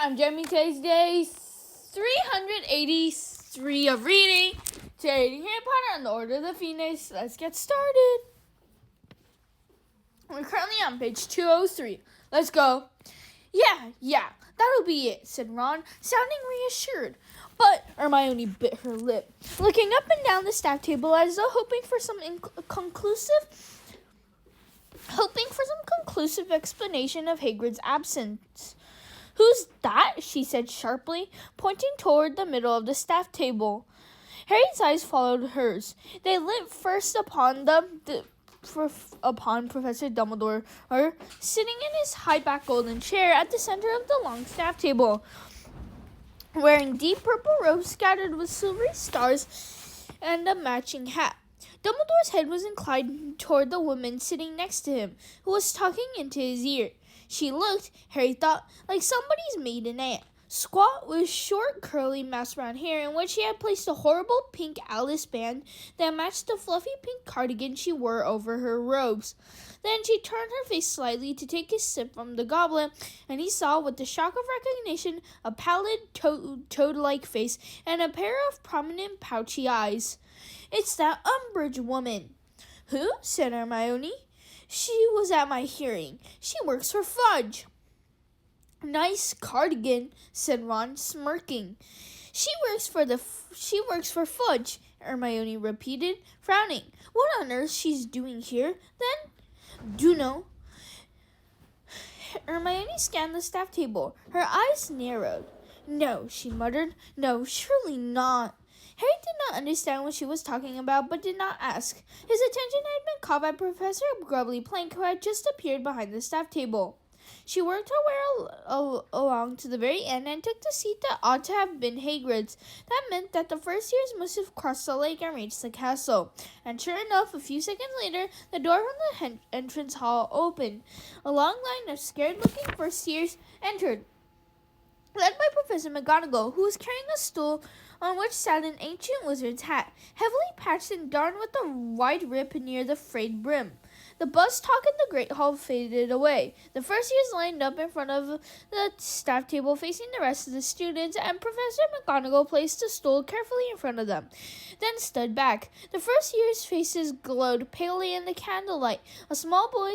I'm Jeremy. Today's day 383 of reading. Today, reading Harry Potter and the Order of the Phoenix. Let's get started. We're currently on page 203. Let's go. Yeah, that'll be it, said Ron, sounding reassured. But Hermione bit her lip, looking up and down the staff table as though hoping for some conclusive explanation of Hagrid's absence. "Who's that?" she said sharply, pointing toward the middle of the staff table. Harry's eyes followed hers. They lit first upon Professor Dumbledore, sitting in his high-backed golden chair at the center of the long staff table, wearing deep purple robes scattered with silvery stars and a matching hat. Dumbledore's head was inclined toward the woman sitting next to him, who was talking into his ear. She looked, Harry thought, like somebody's maiden aunt, squat with short, curly, mouse-brown hair in which she had placed a horrible pink Alice band that matched the fluffy pink cardigan she wore over her robes. Then she turned her face slightly to take a sip from the goblet, and he saw, with the shock of recognition, a pallid, toad-like face and a pair of prominent, pouchy eyes. "It's that Umbridge woman." "Who?" said Hermione. "She was at my hearing. She works for Fudge." "Nice cardigan," said Ron, smirking. She works for Fudge," Hermione repeated, frowning. "What on earth she's doing here, then?" "Dunno." Hermione scanned the staff table. Her eyes narrowed. "No," she muttered. "No, surely not." Harry did not understand what she was talking about, but did not ask. His attention had been caught by Professor Grubbly Plank, who had just appeared behind the staff table. She worked her way along to the very end and took the seat that ought to have been Hagrid's. That meant that the first years must have crossed the lake and reached the castle. And sure enough, a few seconds later, the door from the entrance hall opened. A long line of scared-looking first years entered, led by Professor McGonagall, who was carrying a stool on which sat an ancient wizard's hat, heavily patched and darned with a wide rip near the frayed brim. The buzz talk in the great hall faded away. The first years lined up in front of the staff table facing the rest of the students, and Professor McGonagall placed a stool carefully in front of them, then stood back. The first years' faces glowed palely in the candlelight. A small boy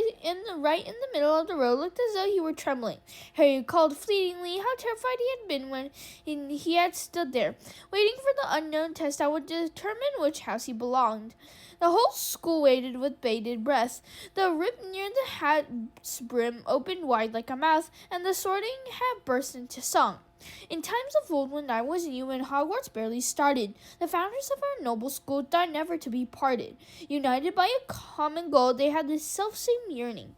right in the middle of the row looked as though he were trembling. Harry recalled fleetingly how terrified he had been when he had stood there, waiting for the unknown test that would determine which house he belonged. The whole school waited with bated breath. The rip near the hat's brim opened wide like a mouth, and the sorting hat burst into song. "In times of old, when I was new and Hogwarts barely started, the founders of our noble school thought never to be parted. United by a common goal, they had this selfsame yearning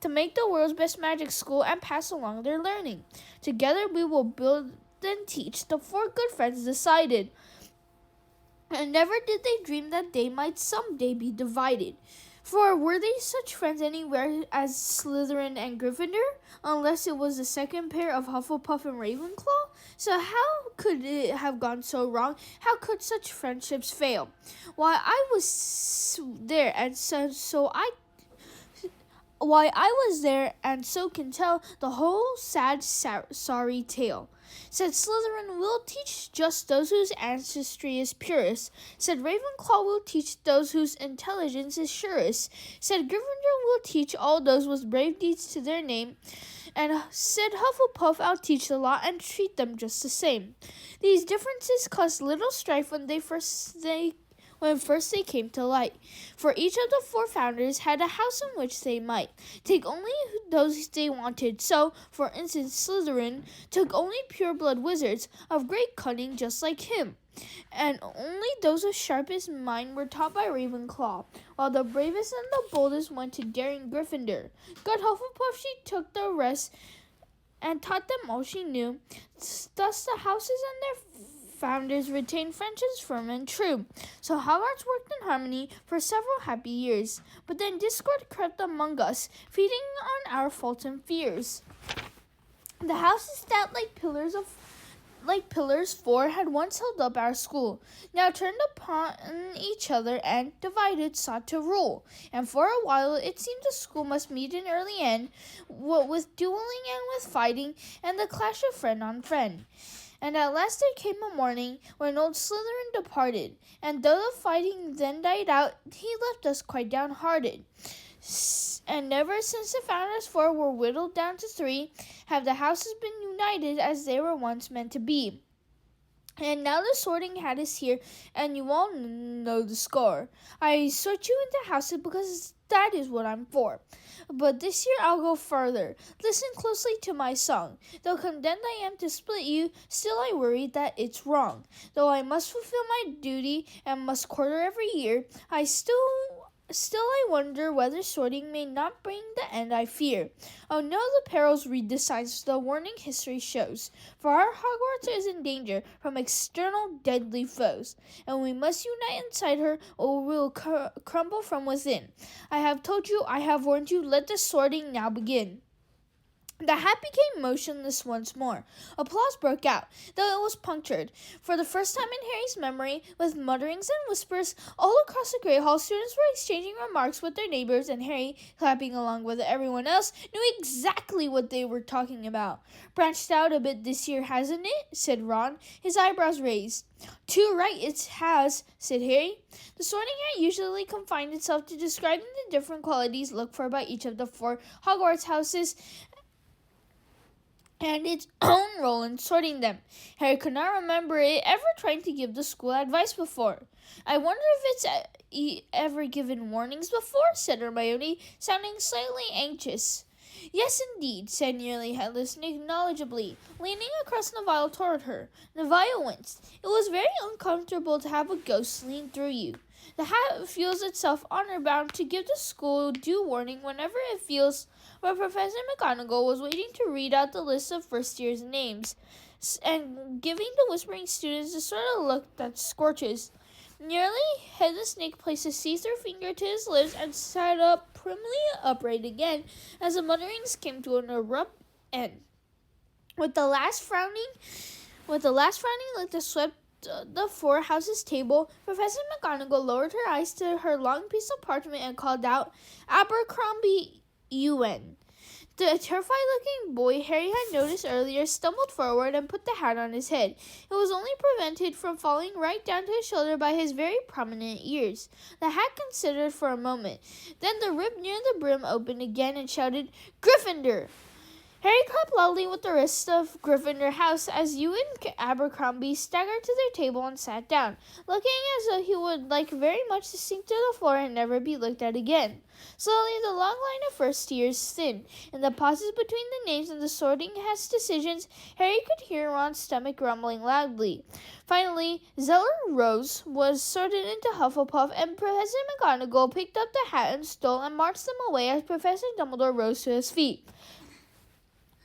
to make the world's best magic school and pass along their learning. Together we will build and teach," the four good friends decided. And never did they dream that they might someday be divided. For were they such friends anywhere as Slytherin and Gryffindor, unless it was the second pair of Hufflepuff and Ravenclaw? So how could it have gone so wrong? How could such friendships fail? Why, I was there, and so can tell the whole sad, sorry tale. Said Slytherin will teach just those whose ancestry is purest. Said Ravenclaw will teach those whose intelligence is surest. Said Gryffindor will teach all those with brave deeds to their name. And said Hufflepuff I'll teach the lot and treat them just the same. These differences caused little strife when first they came to light. For each of the four founders had a house in which they might take only those they wanted. So, for instance, Slytherin took only pure-blood wizards of great cunning just like him, and only those of sharpest mind were taught by Ravenclaw, while the bravest and the boldest went to daring Gryffindor. Good Hufflepuff, she took the rest and taught them all she knew. Thus the houses and their founders retained friendships firm and true. So Hogwarts worked in harmony for several happy years. But then discord crept among us, feeding on our faults and fears. The houses sat like pillars of like pillars 4 had once held up our school, now turned upon each other and, divided, sought to rule. And for a while it seemed the school must meet an early end, what with dueling and with fighting, and the clash of friend on friend. And at last there came a morning when old Slytherin departed, and though the fighting then died out, he left us quite downhearted. And never since the founders 4 were whittled down to 3 have the houses been united as they were once meant to be. And now the sorting hat is here, and you all know the score. I sort you into houses because that is what I'm for. But this year I'll go further. Listen closely to my song. Though condemned I am to split you, still I worry that it's wrong. Though I must fulfill my duty and must quarter every year, Still I wonder whether sorting may not bring the end I fear. Oh, know the perils, read the signs, the warning history shows. For our Hogwarts is in danger from external deadly foes, and we must unite inside her or we'll crumble from within. I have told you, I have warned you, let the sorting now begin. The hat became motionless once more. Applause broke out, though it was punctured, for the first time in Harry's memory, with mutterings and whispers. All across the Great Hall, students were exchanging remarks with their neighbors, and Harry, clapping along with everyone else, knew exactly what they were talking about. Branched out a bit this year, hasn't it? Said Ron, his eyebrows raised. Too right it has, said Harry. The sorting hat usually confined itself to describing the different qualities looked for by each of the 4 Hogwarts houses, and its own role in sorting them. Harry could not remember it ever trying to give the school advice before. I wonder if it's ever given warnings before, said Hermione, sounding slightly anxious. Yes, indeed, said Nearly Headless acknowledgably, leaning across Neville toward her. Neville winced. It was very uncomfortable to have a ghost lean through you. The hat feels itself honor-bound to give the school due warning whenever it feels. But Professor McGonagall was waiting to read out the list of first year's names, and giving the whispering students the sort of look that scorches. Nearly Headless Snake placed a see-through finger to his lips and sat up primly upright again as the mutterings came to an abrupt end. With the last frowning look that swept the 4 houses table, Professor McGonagall lowered her eyes to her long piece of parchment and called out, Abercrombie UN. The terrified-looking boy Harry had noticed earlier stumbled forward and put the hat on his head. It was only prevented from falling right down to his shoulder by his very prominent ears. The hat considered for a moment. Then the rib near the brim opened again and shouted, Gryffindor! Harry clapped loudly with the rest of Gryffindor House as Ewan Abercrombie staggered to their table and sat down, looking as though he would like very much to sink to the floor and never be looked at again. Slowly the long line of first years thinned. In the pauses between the names and the sorting hat's decisions, Harry could hear Ron's stomach rumbling loudly. Finally, Zeller Rose was sorted into Hufflepuff, and Professor McGonagall picked up the hat and stole and marched them away as Professor Dumbledore rose to his feet.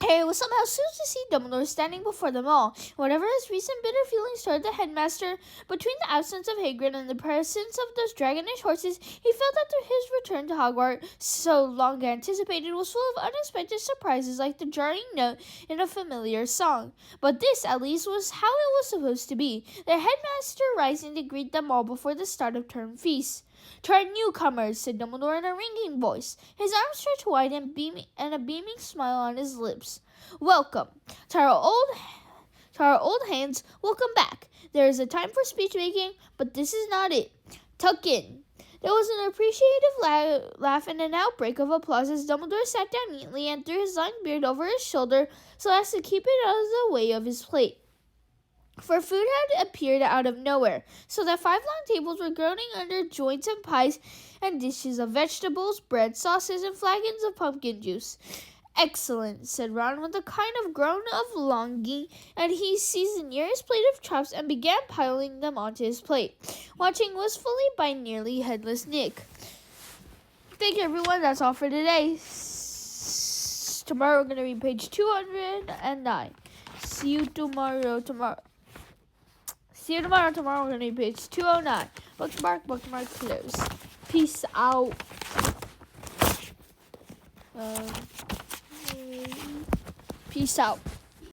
Harry was somehow soothed to see Dumbledore standing before them all. Whatever his recent bitter feelings toward the headmaster, between the absence of Hagrid and the presence of those dragonish horses, he felt that his return to Hogwarts, so long anticipated, was full of unexpected surprises like the jarring note in a familiar song. But this, at least, was how it was supposed to be, the headmaster rising to greet them all before the start of term feast. To our newcomers, said Dumbledore in a ringing voice, his arms stretched wide and a beaming smile on his lips. Welcome. To our old hands, welcome back. There is a time for speech-making, but this is not it. Tuck in. There was an appreciative laugh and an outbreak of applause as Dumbledore sat down neatly and threw his long beard over his shoulder so as to keep it out of the way of his plate. For food had appeared out of nowhere, so that 5 long tables were groaning under joints and pies and dishes of vegetables, bread, sauces, and flagons of pumpkin juice. Excellent, said Ron with a kind of groan of longing, and he seized the nearest plate of chops and began piling them onto his plate, watching wistfully by Nearly Headless Nick. Thank you, everyone. That's all for today. Tomorrow we're going to read page 209. See you tomorrow. See you tomorrow. Tomorrow we're going to read page 209. Bookmark, close. Peace out. Peace out.